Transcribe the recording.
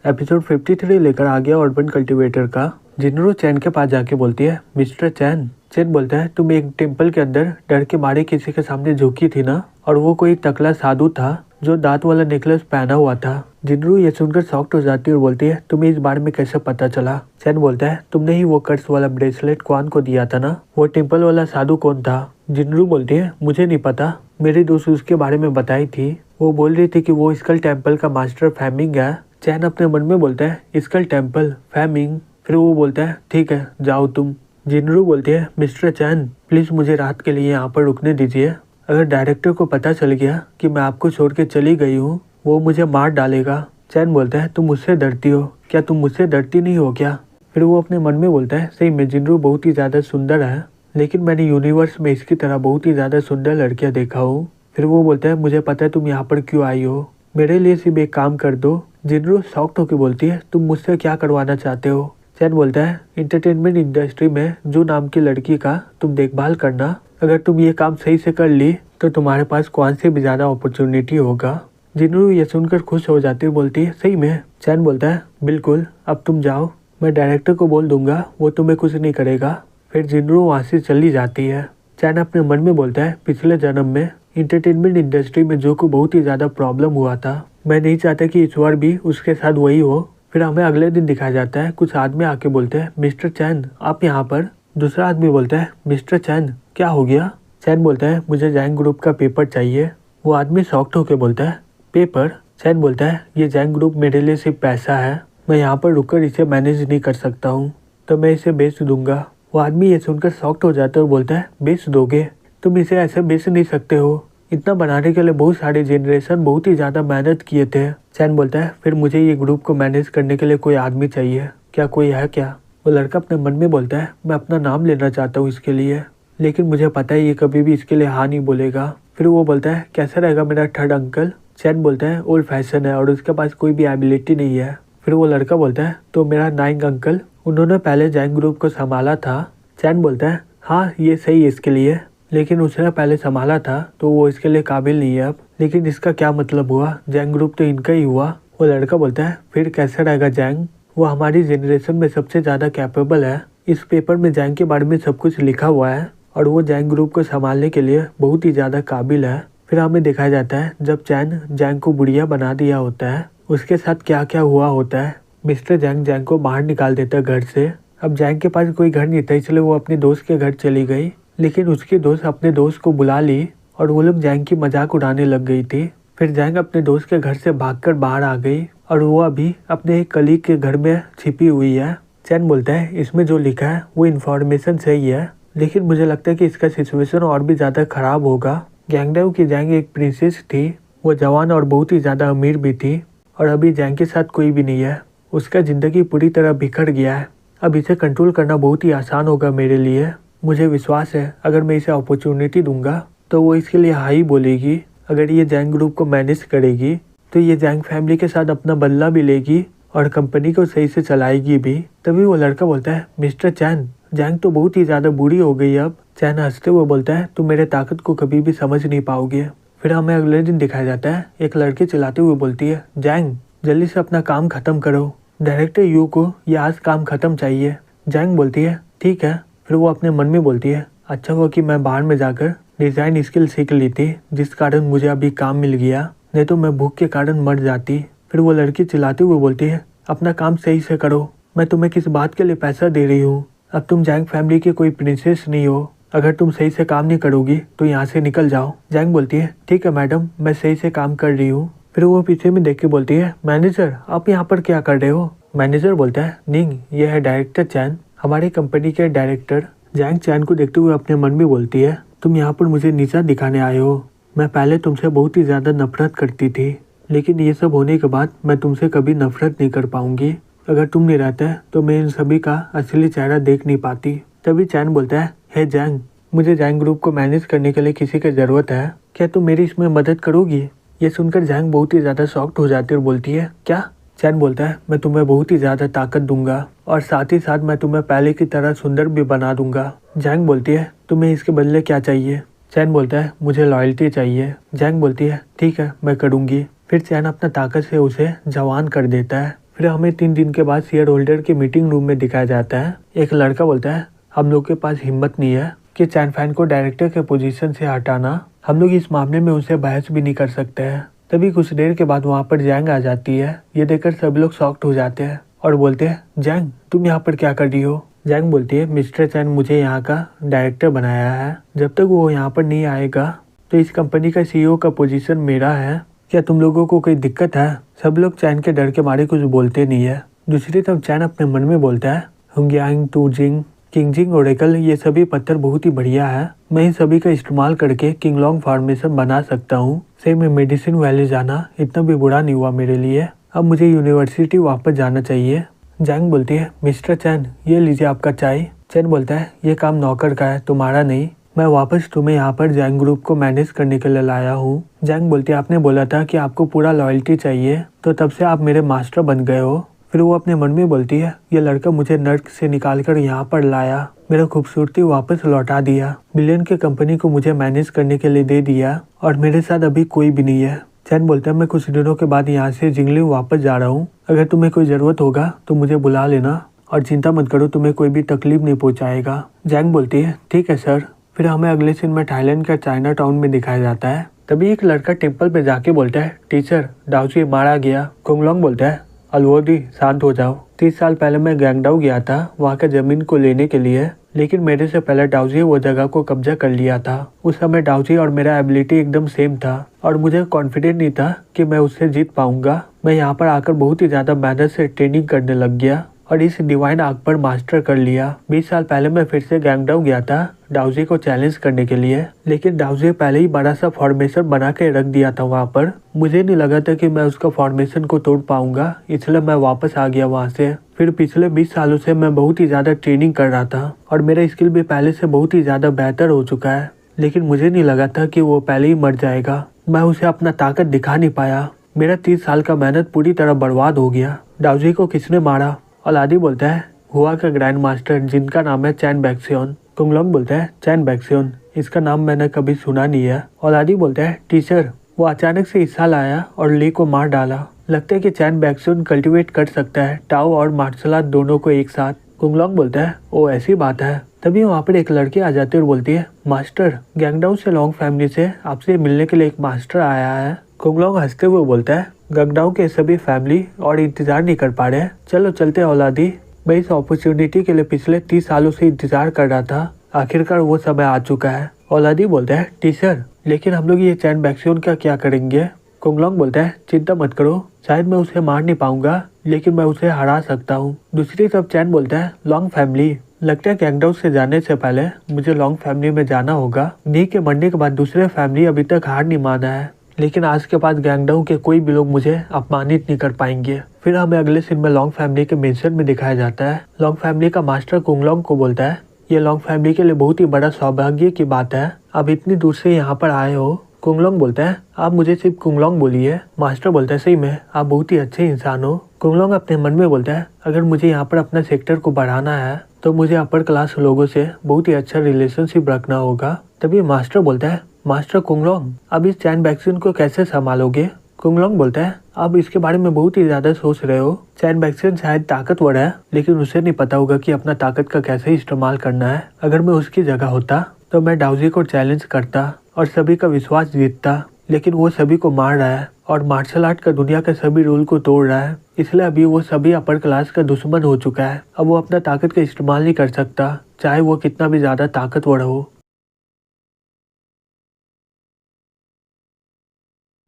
Episode 53 लेकर आ गया urban cultivator का। जिनरू चैन के पास जाके बोलती है, मिस्टर चैन। चैन बोलता है, तुम एक टेम्पल के अंदर डर के मारे किसी के सामने झुकी थी ना, और वो कोई टकला साधु था जो दांत वाला नेकलेस पहना हुआ था। जिनरू ये सुनकर शॉक्ड हो जाती है और बोलती है, तुम्हें इस बारे में कैसे पता चला? चैन बोलता है, तुमने ही वो कर्स वाला ब्रेसलेट क्वान को दिया था ना। वो टेम्पल वाला साधु कौन था? जिनरू बोलती है, मुझे नहीं पता, मेरी दोस्त उसके बारे में बताई थी। वो बोल रही थी कि वो स्कल टेम्पल का मास्टर फैमिंग है। चैन अपने मन में बोलता है, स्कल टेम्पल फैमिंग। फिर वो बोलता है, ठीक है जाओ तुम। जिनरू बोलती है, मिस्टर चैन प्लीज मुझे रात के लिए यहाँ पर रुकने दीजिए। अगर डायरेक्टर को पता चल गया कि मैं आपको छोड़ के चली गई हूँ, वो मुझे मार डालेगा। चैन बोलता है, तुम मुझसे डरती हो क्या? तुम मुझसे डरती नहीं हो क्या? फिर वो अपने मन में बोलता है, सही में जिनरू बहुत ही ज्यादा सुंदर है, लेकिन मैंने यूनिवर्स में इसकी तरह बहुत ही ज्यादा सुंदर लड़कियां देखा हूँ। फिर वो बोलता है, मुझे पता है तुम यहाँ पर क्यों आई हो, मेरे लिए सिर्फ एक काम कर दो। जिनरू शॉक्ड होकर बोलती है, तुम मुझसे क्या करवाना चाहते हो? चैन बोलता है, एंटरटेनमेंट इंडस्ट्री में जो नाम की लड़की का तुम देखभाल करना। अगर तुम ये काम सही से कर ली तो तुम्हारे पास कौन से भी ज्यादा अपॉर्चुनिटी होगा। जिनरू ये सुनकर खुश हो जाती है, बोलती है, सही में? चैन बोलता है, बिल्कुल, अब तुम जाओ, मैं डायरेक्टर को बोल दूंगा, वो तुम्हें कुछ नहीं करेगा। फिर जिनरू वहाँ से चली जाती है। चैन अपने मन में बोलता है, पिछले जन्म में इंटरटेनमेंट इंडस्ट्री में जो को बहुत ही ज्यादा प्रॉब्लम हुआ था, मैं नहीं चाहता कि इस बार भी उसके साथ वही हो। फिर हमें अगले दिन दिखाया जाता है, कुछ आदमी आके बोलते हैं, मिस्टर चैन आप यहाँ पर? दूसरा आदमी बोलता है, मिस्टर चैन क्या हो गया? चैन बोलता है, मुझे जैंग ग्रुप का पेपर चाहिए। वो आदमी शॉक्ड होकर बोलता है, पेपर? चैन बोलता है, ये जैंग ग्रुप मेरे लिए सिर्फ पैसा है, मैं यहाँ पर रुककर इसे मैनेज नहीं कर सकता हूँ, तो मैं इसे बेच दूंगा। वो आदमी ये सुनकर शॉक्ड हो जाता है और बोलता है, बेच दोगे? तुम इसे ऐसे बेच नहीं सकते हो, इतना बनाने के लिए बहुत सारे जनरेशन बहुत ही ज्यादा मेहनत किए थे। चैन बोलता है, फिर मुझे ये ग्रुप को मैनेज करने के लिए कोई आदमी चाहिए, क्या कोई है क्या? वो लड़का अपने मन में बोलता है, मैं अपना नाम लेना चाहता हूँ इसके लिए, लेकिन मुझे पता है ये कभी भी इसके लिए हाँ नहीं बोलेगा। फिर वो बोलता है, कैसा रहेगा मेरा थर्ड अंकल? चैन बोलता है, ओल्ड फैशन है और उसके पास कोई भी एबिलिटी नहीं है। फिर वो लड़का बोलता है, तो मेरा नाइंग अंकल, उन्होंने पहले जैंग ग्रुप को संभाला था। चैन बोलता है, हाँ ये सही है इसके लिए, लेकिन उसने पहले संभाला था तो वो इसके लिए काबिल नहीं है अब। लेकिन इसका क्या मतलब हुआ, जैंग ग्रुप तो इनका ही हुआ। वो लड़का बोलता है, फिर कैसा रहेगा जैंग? वो हमारी जनरेशन में सबसे ज्यादा कैपेबल है, इस पेपर में जैंग के बारे में सब कुछ लिखा हुआ है और वो जैंग ग्रुप को संभालने के लिए बहुत ही ज्यादा काबिल है। फिर हमें दिखाया जाता है जब चैन जैंग को बुढ़िया बना दिया होता है, उसके साथ क्या क्या हुआ होता है। मिस्टर जैंग जैंग को बाहर निकाल देता है घर से। अब जैंग के पास कोई घर नहीं था, इसलिए वो अपने दोस्त के घर चली गई, लेकिन उसकी दोस्त अपने दोस्त को बुला ली और वो लोग जैंग की मजाक उड़ाने लग गई थी। फिर जैंग अपने दोस्त के घर से भागकर बाहर आ गई और वो अभी अपने एक कलीग के घर में छिपी हुई है। चैन बोलता है, इसमें जो लिखा है वो इन्फॉर्मेशन सही है, लेकिन मुझे लगता है कि इसका सिचुएशन और भी ज्यादा खराब होगा। गैंगडाओ की जैंग एक प्रिंसेस थी, वो जवान और बहुत ही ज्यादा अमीर भी थी, और अभी जैंग के साथ कोई भी नहीं है, उसका जिंदगी पूरी तरह बिखर गया है। अब इसे कंट्रोल करना बहुत ही आसान होगा मेरे लिए, मुझे विश्वास है अगर मैं इसे अपॉर्चुनिटी दूंगा तो वो इसके लिए हाँ ही बोलेगी। अगर ये जैंग ग्रुप को मैनेज करेगी तो ये जैंग फैमिली के साथ अपना बदला भी लेगी और कंपनी को सही से चलाएगी भी। तभी वो लड़का बोलता है, मिस्टर चैन जैंग तो बहुत ही ज्यादा बुरी हो गई अब। चैन हंसते हुए बोलता है, तुम मेरे ताकत को कभी भी समझ नहीं पाओगे। फिर हमें अगले दिन दिखाया जाता है, एक लड़की चिल्लाते हुए बोलती है, जैंग जल्दी से अपना काम खत्म करो, डायरेक्टर यू को ये आज काम खत्म चाहिए। जैंग बोलती है, ठीक है। फिर वो अपने मन में बोलती है, अच्छा हुआ कि मैं बाहर में जाकर डिजाइन स्किल सीख ली थी, जिस कारण मुझे अभी काम मिल गया, नहीं तो मैं भूख के कारण मर जाती। फिर वो लड़की चिल्लाते हुए बोलती है, अपना काम सही से करो, मैं तुम्हें किस बात के लिए पैसा दे रही हूँ? अब तुम जैंग फैमिली की कोई प्रिंसेस नहीं हो, अगर तुम सही से काम नहीं करोगी तो यहाँ से निकल जाओ। जैंग बोलती है, ठीक है मैडम, मैं सही से काम कर रही हूँ। फिर वो पीछे में देख के बोलती है, मैनेजर आप यहाँ पर क्या कर रहे हो? मैनेजर बोलता है, निंग ये है डायरेक्टर चैन, हमारी कंपनी के डायरेक्टर। जैंग चैन को देखते हुए अपने मन में बोलती है, तुम यहाँ पर मुझे नीचा दिखाने आए हो, मैं पहले तुमसे बहुत ही ज्यादा नफरत करती थी, लेकिन ये सब होने के बाद मैं तुमसे कभी नफरत नहीं कर पाऊंगी। अगर तुम नहीं रहते तो मैं इन सभी का असली चेहरा देख नहीं पाती। तभी चैन बोलता है, हे जैंग मुझे जैंग ग्रुप को मैनेज करने के लिए किसी की जरूरत है, क्या तुम मेरी इसमें मदद करोगी? ये सुनकर जैंग बहुत ही ज्यादा शॉक्ड हो जाती है और बोलती है, क्या? चैन बोलता है, मैं तुम्हें बहुत ही ज्यादा ताकत दूंगा और साथ ही साथ मैं तुम्हें पहले की तरह सुंदर भी बना दूंगा। जैंग बोलती है, तुम्हें इसके बदले क्या चाहिए? चैन बोलता है, मुझे लॉयल्टी चाहिए। जैंग बोलती है, ठीक है मैं करूंगी। फिर चैन अपना ताकत से उसे जवान कर देता है फिर हमें 3 दिन के बाद शेयर होल्डर की मीटिंग रूम में दिखाया जाता है। एक लड़का बोलता है हम लोग के पास हिम्मत नहीं है कि चैन फैन को डायरेक्टर के पोजीशन से हटाना। हम लोग इस मामले में उनसे बहस भी नहीं कर सकते हैं। तभी कुछ देर के बाद वहाँ पर जैंग आ जाती है। ये देखकर सभी लोग शॉक्ड हो जाते हैं और बोलते हैं जैंग तुम यहाँ पर क्या कर रही हो। जैंग बोलती है मिस्टर चैन मुझे यहाँ का डायरेक्टर बनाया है, जब तक वो यहाँ पर नहीं आएगा तो इस कंपनी का CEO का पोजीशन मेरा है। क्या तुम लोगों को कोई दिक्कत है। सब लोग चैन के डर के मारे कुछ बोलते नहीं है। दूसरी तरफ चैन अपने मन में बोलता है हुंगयांग, टूजिंग, किंगजिंग, ओरेकल ये सभी पत्थर बहुत ही बढ़िया है। मैं इन सभी का इस्तेमाल करके किंगलोंग फॉर्मेशन बना सकता हूँ। सही में मेडिसिन वैली जाना इतना भी बुरा नहीं हुआ मेरे लिए। अब मुझे यूनिवर्सिटी वापस जाना चाहिए। जैंग बोलती है मिस्टर चैन ये लीजिए आपका चाय। चैन बोलता है ये काम नौकर का है तुम्हारा नहीं। मैं वापस तुम्हें यहाँ पर जैंग ग्रुप को मैनेज करने के लिए लाया हूँ। जैंग बोलती है आपने बोला था कि आपको पूरा लॉयल्टी चाहिए तो तब से आप मेरे मास्टर बन गए हो। फिर वो अपने मन में बोलती है ये लड़का मुझे नर्क से निकाल कर यहाँ पर लाया, मेरा खूबसूरती वापस लौटा दिया, बिलियन के कंपनी को मुझे मैनेज करने के लिए दे दिया और मेरे साथ अभी कोई भी नहीं है। चैन बोलता है मैं कुछ दिनों के बाद यहाँ से जिंगलिंग वापस जा रहा हूँ। अगर तुम्हें कोई ज़रूरत होगा तो मुझे बुला लेना और चिंता मत करो तुम्हें कोई भी तकलीफ नहीं पहुँचाएगा। जैंग बोलती है ठीक है सर। फिर हमें अगले सीन में थाईलैंड का चाइना टाउन में दिखाया जाता है। तभी एक लड़का टेम्पल पे जाके बोलता है टीचर डाउजी मारा गया। कुंगलोंग बोलता है अलवोदी शांत हो जाओ। 30 साल पहले मैं गैंगडाओ गया था वहाँ के जमीन को लेने के लिए, लेकिन मेरे से पहले डाउजी वो जगह को कब्जा कर लिया था। उस समय डाउजी और मेरा एबिलिटी एकदम सेम था और मुझे कॉन्फिडेंट नहीं था कि मैं उससे जीत पाऊंगा। मैं यहाँ पर आकर बहुत ही ज्यादा मेहनत से ट्रेनिंग करने लग गया और इस डिवाइन आग पर मास्टर कर लिया। 20 साल पहले मैं फिर से गैंगडाओ गया था डाउजी को चैलेंज करने के लिए, लेकिन डाउजी पहले ही बड़ा सा फॉर्मेशन बना के रख दिया था वहाँ पर। मुझे नहीं लगा था कि मैं उसका फॉर्मेशन को तोड़ पाऊंगा, इसलिए मैं वापस आ गया वहाँ से। फिर पिछले 20 सालों से मैं बहुत ही ज्यादा ट्रेनिंग कर रहा था और मेरा स्किल भी पहले से बहुत ही ज्यादा बेहतर हो चुका है, लेकिन मुझे नहीं लगा था कि वो पहले ही मर जाएगा। मैं उसे अपना ताकत दिखा नहीं पाया। मेरा 30 साल का मेहनत पूरी तरह बर्बाद हो गया। डाउजी को किसने मारा। औलादी बोलता है हुआ का ग्रैंड मास्टर जिनका नाम है चैन बैक्सियन। कुंगलोंग बोलता है चैन बैक्सियन इसका नाम मैंने कभी सुना नहीं है। औलादी बोलता है टीचर वो अचानक से इस साल आया और ली को मार डाला। लगता है कि चैन बैक्सियन कल्टीवेट कर सकता है टाओ और मार्शल आर्ट दोनों को एक साथ। कुंगलोंग बोलता है ओ ऐसी बात है। तभी वहाँ पर एक लड़की आ जाती है और बोलती है मास्टर गैंगडाओ से लॉन्ग फैमिली से आपसे मिलने के लिए एक मास्टर आया है। कुंगलोंग हंसते हुए बोलता है गैंगडाओ के सभी फैमिली और इंतजार नहीं कर पा रहे, चलो चलते औलादी। मैं इस अपॉर्चुनिटी के लिए पिछले 30 सालों से इंतजार कर रहा था, आखिरकार वो समय आ चुका है। औलादी बोलता है टीचर लेकिन हम लोग ये चैन बैक्सियन का क्या करेंगे। कुंगलोंग बोलता है चिंता मत करो, शायद मैं उसे मार नहीं पाऊंगा लेकिन मैं उसे हरा सकता हूँ। दूसरी तरफ चैन बोलता है लॉन्ग फैमिली लगता है गैंगडाओ से जाने से पहले मुझे लॉन्ग फैमिली में जाना होगा। नी के मरने के बाद दूसरे फैमिली अभी तक हार नहीं माना है, लेकिन आज के बाद गैंगडाओ के कोई भी लोग मुझे अपमानित नहीं कर पाएंगे। फिर हमें अगले सीन में लॉन्ग फैमिली के मेंशन में दिखाया जाता है। लॉन्ग फैमिली का मास्टर कुंगलोंग को बोलता है ये लॉन्ग फैमिली के लिए बहुत ही बड़ा सौभाग्य की बात है, आप इतनी दूर से यहाँ पर आए हो। कुंगलोंग बोलता है आप मुझे सिर्फ कुंगलोंग बोलिए। मास्टर बोलता है सही में आप बहुत ही अच्छे इंसान हो। कुंगलोंग अपने मन में बोलता है अगर मुझे यहाँ पर अपना सेक्टर को बढ़ाना है तो मुझे अपर क्लास लोगों से बहुत ही अच्छा रिलेशनशिप रखना होगा। तभी मास्टर बोलता है मास्टर कुंगलोंग अब इस चैन बैक्सियन को कैसे संभालोगे। कुंगलोंग बोलता है आप इसके बारे में बहुत ही ज्यादा सोच रहे हो। चैन बैक्सियन शायद ताकतवर है लेकिन उसे नहीं पता होगा कि अपना ताकत का कैसे इस्तेमाल करना है। अगर मैं उसकी जगह होता तो मैं डाउजी को चैलेंज करता और सभी का विश्वास जीतता, लेकिन वो सभी को मार रहा है और मार्शल आर्ट का दुनिया के सभी रूल को तोड़ रहा है, इसलिए अभी वो सभी अपर क्लास का दुश्मन हो चुका है। अब वो अपना ताकत का इस्तेमाल नहीं कर सकता चाहे वो कितना भी ज्यादा ताकतवर हो।